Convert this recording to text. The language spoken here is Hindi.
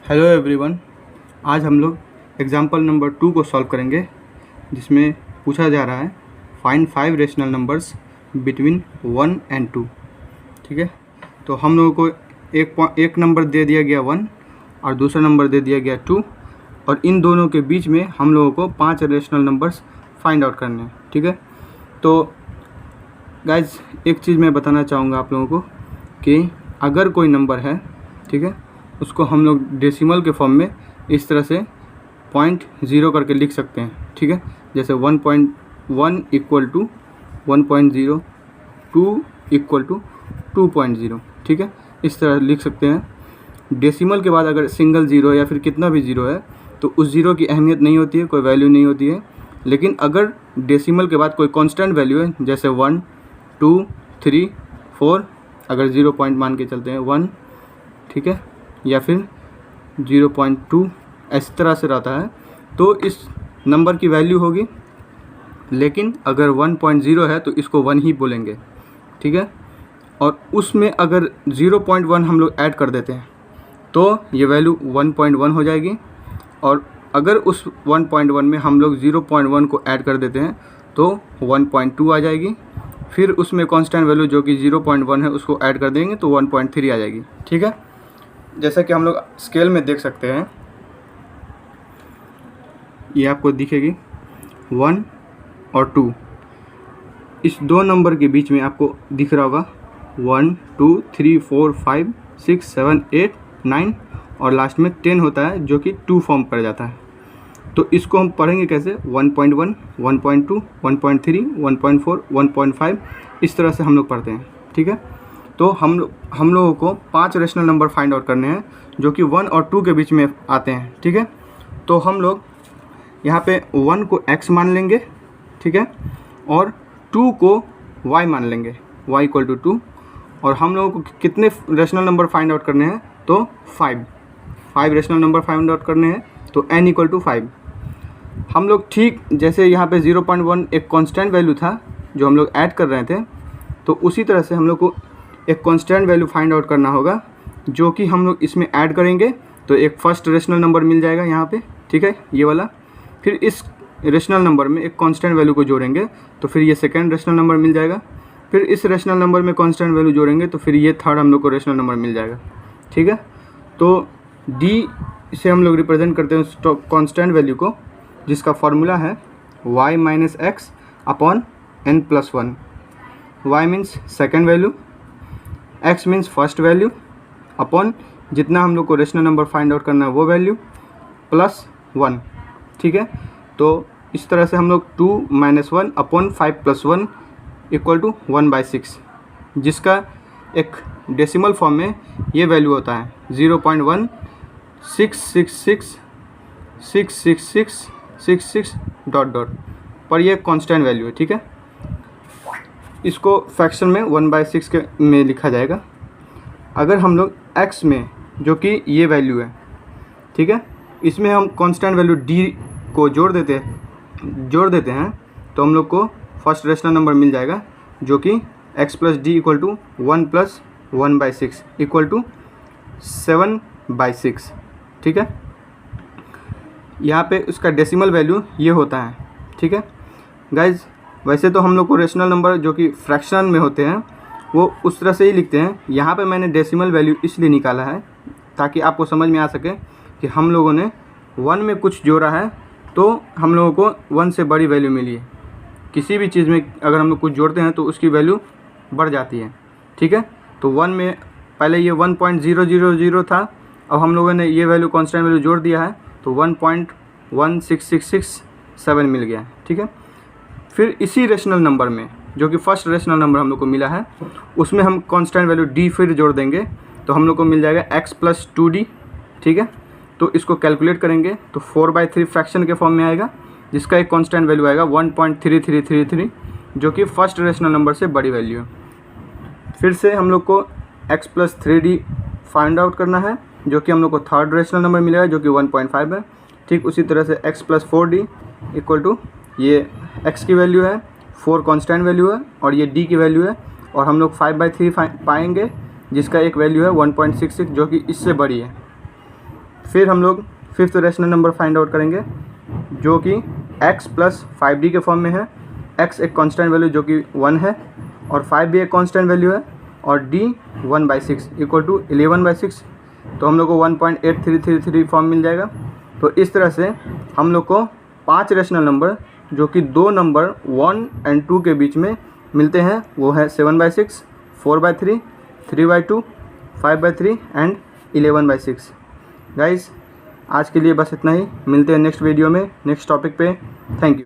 Hello everyone. आज हम लोग एग्जाम्पल नंबर 2 को सॉल्व करेंगे, जिसमें पूछा जा रहा है find 5 rational numbers between 1 and 2। ठीक है, तो हम लोगों को एक नंबर दे दिया गया 1 और दूसरा नंबर दे दिया गया 2, और इन दोनों के बीच में हम लोगों को 5 रेशनल नंबर्स फाइंड आउट करने हैं। ठीक है, तो गाइज एक चीज़ मैं बताना चाहूँगा आप लोगों को कि अगर कोई नंबर है, ठीक है, उसको हम लोग डेसिमल के फॉर्म में इस तरह से 0.0 करके लिख सकते हैं। ठीक है, जैसे 1.1 इक्वल टू 1.0, 2 इक्वल टू 2.0। ठीक है, इस तरह लिख सकते हैं। डेसिमल के बाद अगर सिंगल ज़ीरो या फिर कितना भी ज़ीरो है तो उस ज़ीरो की अहमियत नहीं होती है, कोई वैल्यू नहीं होती है। लेकिन अगर डेसिमल के बाद कोई कांस्टेंट वैल्यू है, जैसे 1, 2, 3, 4, अगर 0 पॉइंट मान के चलते हैं 1, ठीक है, या फिर 0.2 इस तरह से रहता है, तो इस नंबर की वैल्यू होगी। लेकिन अगर 1.0 है तो इसको 1 ही बोलेंगे। ठीक है, और उसमें अगर 0.1 हम लोग ऐड कर देते हैं तो ये वैल्यू 1.1 हो जाएगी। और अगर उस 1.1 में हम लोग 0.1 को ऐड कर देते हैं तो 1.2 आ जाएगी। फिर उसमें कांस्टेंट वैल्यू जो कि 0.1 है उसको ऐड कर देंगे तो 1.3 आ जाएगी। ठीक है, जैसा कि हम लोग स्केल में देख सकते हैं, ये आपको दिखेगी 1 और 2। इस दो नंबर के बीच में आपको दिख रहा होगा 1, 2, 3, 4, 5, 6, 7, 8, 9 और लास्ट में 10 होता है, जो कि 2 फॉर्म पर जाता है। तो इसको हम पढ़ेंगे कैसे, 1.1, 1.2, 1.3, 1.4, 1.5, इस तरह से हम लोग पढ़ते हैं। ठीक है, तो हम लोगों को 5 रेशनल नंबर फाइंड आउट करने हैं जो कि 1 और 2 के बीच में आते हैं। ठीक है, तो हम लोग यहाँ पे 1 को x मान लेंगे, ठीक है, और 2 को y मान लेंगे, y इक्वल टू 2। और हम लोगों को कितने रेशनल नंबर फाइंड आउट करने हैं, तो 5 रेशनल नंबर फाइंड आउट करने हैं, तो n इक्वल टू 5। हम लोग ठीक जैसे यहाँ पे 0.1 एक कांस्टेंट वैल्यू था जो हम लोग ऐड कर रहे थे, तो उसी तरह से हम लोग को एक कांस्टेंट वैल्यू फाइंड आउट करना होगा जो कि हम लोग इसमें ऐड करेंगे तो एक फर्स्ट रेशनल नंबर मिल जाएगा यहाँ पे। ठीक है, ये वाला। फिर इस रेशनल नंबर में एक कांस्टेंट वैल्यू को जोड़ेंगे तो फिर ये सेकंड रेशनल नंबर मिल जाएगा। फिर इस रेशनल नंबर में कांस्टेंट वैल्यू जोड़ेंगे तो फिर ये थर्ड हम लोग को रेशनल नंबर मिल जाएगा। ठीक है, तो डी से हम लोग रिप्रेजेंट करते हैं कांस्टेंट वैल्यू को, जिसका फार्मूला है y minus x upon n plus 1। y means second value, x means first value, upon जितना हम लोग को रेशनल नंबर फाइंड आउट करना है वो वैल्यू, प्लस 1। ठीक है, तो इस तरह से हम लोग 2 minus 1 upon 5 plus 1 equal to 1/6, जिसका एक डेसिमल फॉर्म में ये वैल्यू होता है 0.1666666 डॉट डॉट पर ये कांस्टेंट वैल्यू है। ठीक है, इसको फ्रैक्शन में 1/6 के में लिखा जाएगा। अगर हम लोग x में, जो कि ये वैल्यू है, ठीक है, इसमें हम कांस्टेंट वैल्यू d को जोड़ देते हैं तो हम लोग को फर्स्ट रेशनल नंबर मिल जाएगा जो कि x plus d equal to 1 plus 1/6 equal to 7/6। ठीक है, यहाँ पे उसका डेसिमल वैल्यू ये होता है। ठीक है गाइज, वैसे तो हम लोग को रेशनल नंबर जो कि फ्रैक्शन में होते हैं वो उस तरह से ही लिखते हैं। यहाँ पे मैंने डेसिमल वैल्यू इसलिए निकाला है ताकि आपको समझ में आ सके कि हम लोगों ने 1 में कुछ जोड़ा है तो हम लोगों को 1 से बड़ी वैल्यू मिली है। किसी भी चीज़ में अगर हम लोग कुछ जोड़ते हैं तो उसकी वैल्यू बढ़ जाती है। ठीक है, तो 1 में पहले ये 1.000 था, अब हम लोगों ने ये वैल्यू कांस्टेंट वैल्यू जोड़ दिया है तो 1.16667 मिल गया है। ठीक है, फिर इसी रेशनल नंबर में जो कि फर्स्ट रेशनल नंबर हम लोग को मिला है उसमें हम कांस्टेंट वैल्यू d फिर जोड़ देंगे तो हम लोग को मिल जाएगा x प्लस 2d। ठीक है, तो इसको कैलकुलेट करेंगे तो 4/3 फ्रैक्शन के फॉर्म में आएगा, जिसका एक कांस्टेंट वैल्यू आएगा 1.3333, जो कि फर्स्ट रेशनल नंबर से बड़ी वैल्यू है। फिर से हम लोग को x plus 3d find out करना है, जो कि हम लोग को थर्ड रेशनल नंबर मिलेगा जो कि 1.5 है। ठीक उसी तरह से x plus 4d equal to, ये x की वैल्यू है, 4 कांस्टेंट वैल्यू है और ये d की वैल्यू है, और हम लोग 5/3 पाएंगे जिसका एक वैल्यू है 1.66 जो कि इससे बड़ी है। फिर हम लोग fifth rational number find out करेंगे जो कि x प्लस 5d के फॉर्म में है। x एक कांस्टेंट वैल्यू जो कि 1 है और 5 भी एक कांस्टेंट वैल्यू है और d 1/6 इक्वल टू 11/6, तो हम लोग को 1.8333 फॉर्म मिल जाएगा। तो इस तरह से हम लोग को 5 रेशनल नंबर जो कि 2 नंबर 1 और 2 के बीच में मिलते हैं, वो है 7/6, 4/3, 3/2, 5/3 एंड 11/6। गाइस आज के लिए बस इतना ही, मिलते हैं नेक्स्ट वीडियो में नेक्स्ट टॉपिक पे। Thank you.